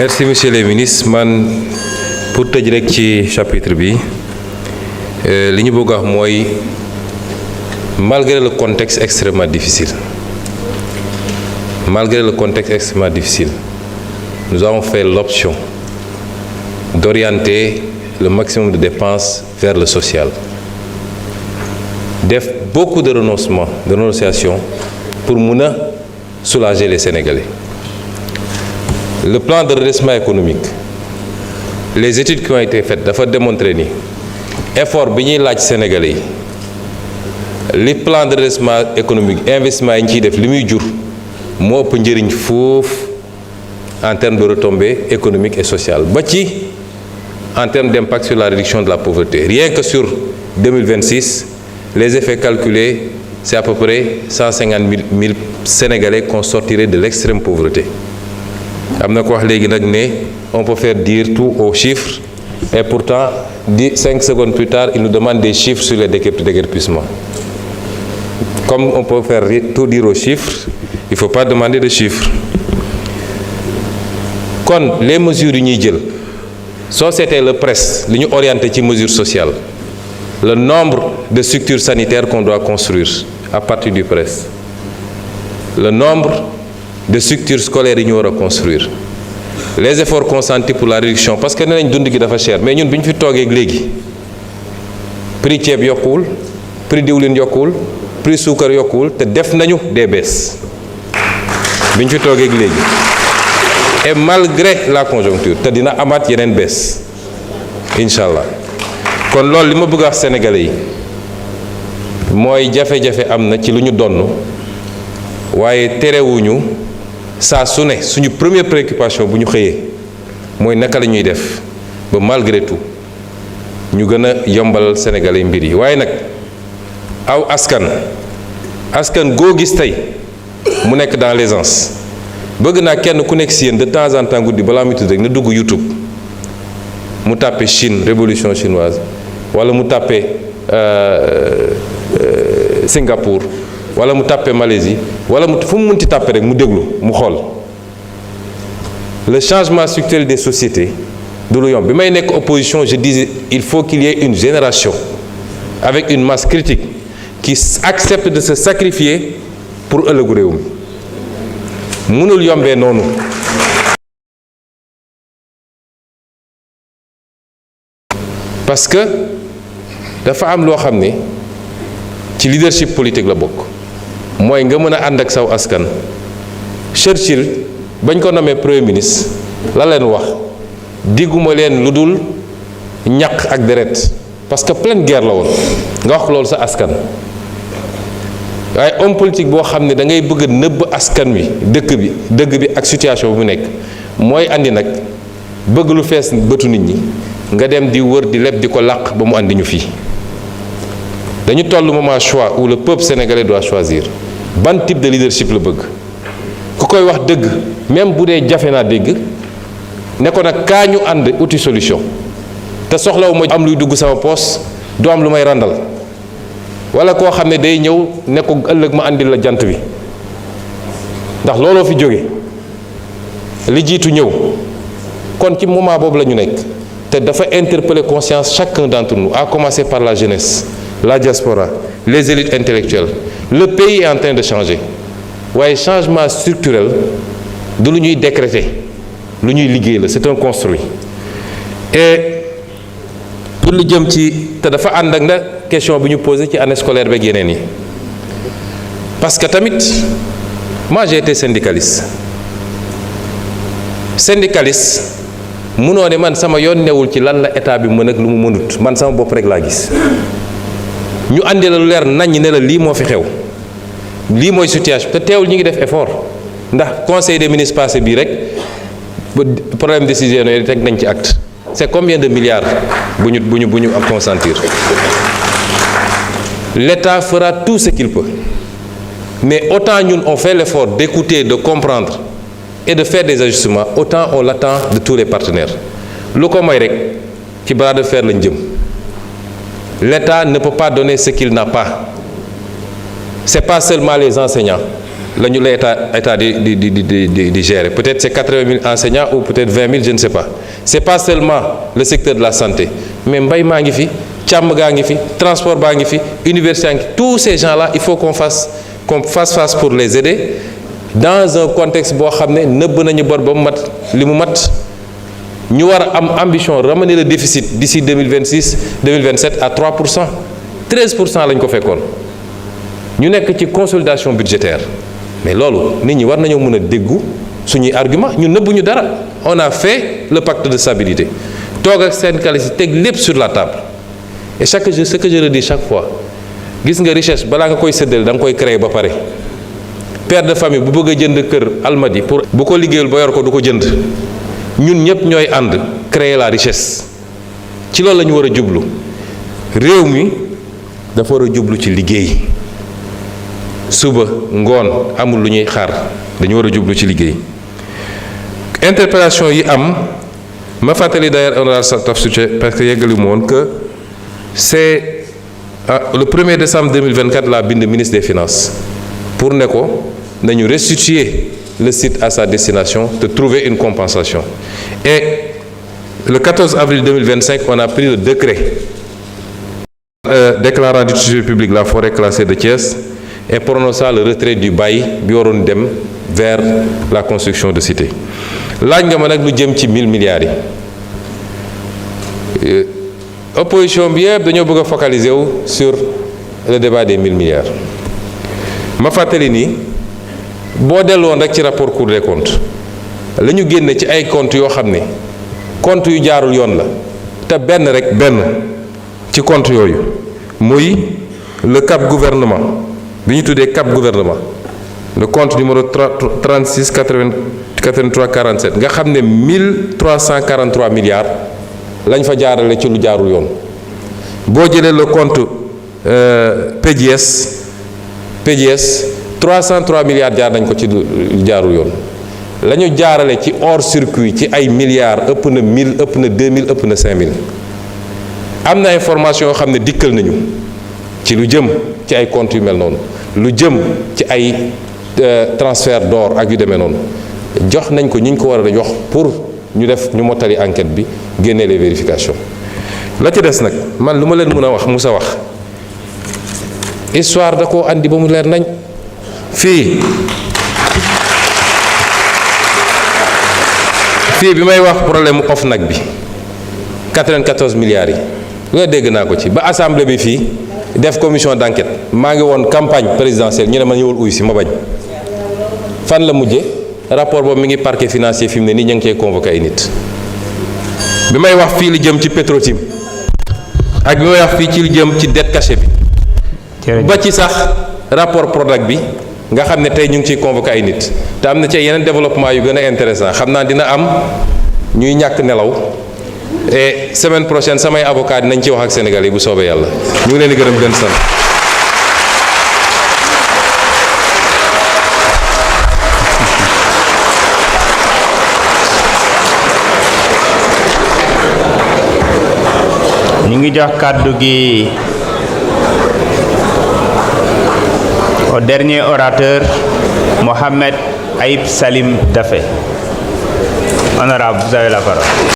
Merci monsieur le ministre. Man pour tëj rek ci chapitre bi li ñu bëgg a wax mooy malgré le contexte extrêmement difficile nous avons fait l'option d'orienter le maximum de dépenses vers le social, def beaucoup de renonciations pour mun a soulager les Sénégalais. Le plan de redressement économique, les études qui ont été faites dafa démontrer ni effort bi ñuy laaj Sénégalais yi li plan de redressement économique investissement yi ñu ciy def li muy jur moo ëpp njëriñ foofu en termes de retombées économiques et sociales ba ci en termes d'impact sur la réduction de la pauvreté. Rien que sur 2026, les effets calculés, c'est à peu près 150 000 Sénégalais qu'on sortirait de l'extrême pauvreté. Am na ko wax léegi nag ne on peut faire dire tout aux chiffres et pourtant 5 secondes plus tard il nous demande des chiffres sur les déguerpissements. Comme on peut faire tout dire aux chiffres, il ne faut pas demander de chiffres. Kon les mesures yi ñuy jël soo seetee le presse li ñu orienté ci mesures sociales, le nombre de structures sanitaires qu'on doit construire à partir du presse, le nombre de structures scolaires yi ñu war a construire, les efforts consentis pour la réduction parce que nee nañ dund gi dafa cher mais ñun bi ñu fi toogee léegi prix ceeb yokkuwul, prix diwlin yokkuwul, prix suukar yokkuwul te def nañu des baisses bi ñu fi toogee léegi et malgré la conjoncture te dina amaat yeneen baisse incha allah. Kon loolu li ma bëgg a wax Sénégalais yi mooy jafe-jafe am na ci lu ñu donn waaye terewuñu saa su ne suñu première préoccupation bu ñu xëyee mooy naka la ñuy def ba malgré tout ñu gën a yombalal Sénégalais mbir yi. Waaye nag aw askan goo gis tey mu nekk dans l'aisance bëgg naa kenn ku nekk si yéen de temps en temps guddi balaa muy tudd rek na dugg YouTube mu tàppe Chine révolution chinoise wala mu tàppe Singapour wala mu tàppe Malaisie wala mu fu mu munti tàppe rek mu déglu mu xool le changement structurel des sociétés du lu yomb. Bi may nekk opposition je disais il faut qu'il y ait une génération avec une masse critique qui accepte de se sacrifier pour ëllëgu réew mi mënul yombee noonu. Parce que dafa am loo xam ne ci leadership politique la bokk mooy nga mën a ànd ak saw askan. Churchill bañ ko nommé premier ministre la leen wax digguma leen lu dul ñaq ak deret parce que pleine guerre la woon nga wax loolu sa askan. waaye homme politique boo xam ne da ngay bëgg a nëbb askan wi dëgg bi ak situation bu mu nekk mooy andi nag bëgg lu fees bëtu nit ñi nga dem di wër di leb di ko làq ba mu andi ñu fii. Dañu toll moment choix où le peuple sénégalais doit choisir ban type de leadership la bëgg ku koy wax dëgg même bu dee jafe naa dégg ne ko nag kaa ñu ànd uti solution te soxlawu ma am luy dugg sama poos du am lu may randal wala koo xam ne day ñëw ne ko ëllëg ma àndil la jant bi ndax looloo fi jóge li jiitu ñëw. Kon ci moment boobu la ñu nekk te dafa interpeller conscience chacun d'entre nous à commencer par la jeunesse, la diaspora, les élites intellectuelles. Le pays est en train de changer waaye changement structurel du lu ñuy décréter lu ñuy liggéey la, c'est un construit. Et pour lu jëm ci te dafa ànd ak na question bi ñu posé ci année scolaire beeg yeneen yi parce que tamit moi j'ai été syndicaliste munoo ne man sama yoon newul ci lan la état bi mën ak lu mu mënut man sama bopp rek laa gis ñu àndi la lu leer nañ ne la lii moo fi xew lii mooy situation te teewul ñu ngi def effort ndax conseil des ministres passé bii rek problème décisionnaire teg nañ ci acte. C'est combien de milliards bu ñu am consentir. L'État fera tout ce qu'il peut mais autant ñun on fait l'effort d'écouter, de comprendre et de faire des ajustements, autant on l'attend de tous les partenaires. Lu ko may rek ci bras de fer lañ jëm. L'État ne peut pas donner ce qu'il n'a pas. C'est pas seulement les enseignants, lañu la état di gérer. Peut-être c'est 80 000 enseignants ou peut-être 20 000, je ne sais pas. C'est pas seulement le secteur de la santé, mais mbay maa ngi fi, càmm gaa ngi fi, transport baa ngi fi, université gaa ngi fi. Tous ces gens-là, il faut qu'on fasse face pour les aider dans un contexte boo xam ne nëbb nañu bor ba mu mat li mu mat. ñu war a am ambition ramener le déficit d'ici 2026-2027 à 3%. 13% lañ ko fekkoon. ñu nekk ci consolidation budgétaire mais loolu nit ñi war nañoo mën a déggu suñuy argument ñu nëbbuñu dara. On a fait le pacte de stabilité toog ak syndicalistes yi teg lépp sur la table et ce que je redis chaque fois gis nga richesse balaa nga koy séddale da nga koy créer ba pare. Père de famille bu bëgg a jënd kër Almadies pour bu ko liggéeyul ba yor ko du ko jënd ñun ñëpp ñooy ànd créer la richesse ci loolu la ñu war a jublu. réew mi dafa war a jublu ci liggéey suba ngoon amul lu ñuy xaar dañu war a jublu ci liggéey. Interpellation yi am ma fàttali d'ailleurs honorable Tafsir parce que yeggali mu woon que c'est le 1er décembre 2024 la bind ministre des finances pour ne ko nañu restituer le site à sa destination, de trouver une compensation. Et le 14 avril 2025, on a pris le décret déclarant d'utilité publique la forêt classée de Thiès et prononçant le retrait du bail bi waroon dem vers la construction de cité. laaj nga ma nag lu jëm ci 1000 milliards yi opposition bi yëpp dañoo bëgg a focaliser wu sur le débat des 1000 milliards ma fàttali ni boo delloon rek ci rapport Cour des comptes la ñu génne ci ay comptes yoo xam ne comptes yu jaarul yoon la te benn ci comptes yooyu muy le cap gouvernement bi ñu tuddee cap gouvernement le compte numéro 36 83 47 nga xam ne 1343 milliards lañ fa jaarale ci lu jaarul yoon boo jëlee le compte PDS 303 milliards jaar nañ ko ci lu jaarul yoon la ñu jaarale ci hors circuit ci ay milliards ëpp na 1000 ëpp na 2000 ëpp na 5000 am na information yoo xam ne dikkal nañu ci lu jëm ci ay comptes yu mel noonu lu jëm ci ay transfert d'or ak yu demee noonu jox nañ ko ñi ñu ko war a jox pour ñu mottali enquête bi génne les vérifications la ci des nag man lu ma leen mën a wax Moussa wax histoire da koo andi ba mu leer nañ fii bi may wax problème mu OFNAC bi 94 milliards yi nga dégg naa ko ci ba assemblée bi fii def commission d'enquête maa ngi woon campagne présidentielle ñu ne ma ñëwul uy si ma bañ fan la mujje rapport boobu mi ngi parquet financier fi mu ne nii ñu ngi cee convoqué ay nit bi may wax fii li jëm ci Petro-Tim ak bi may wax fii ci li jëm ci dette cachée bi ba ci sax rapport Prodac bi nga xam ne tey ñu ngi ciy convoqué ay nit te am na ci yeneen développement yu gën a intéressant xam naa dina am ñuy ñàkk nelaw et semaine prochaine samay avocat dinañ ci wax ak Sénégal yi bu soobee yàlla ñu ngi leen di gërëm gën sant. ñu ngi jox kàddu gi au dernier orateur Mohamed Aïb Salim Dafé. Honorable, vous avez la parole.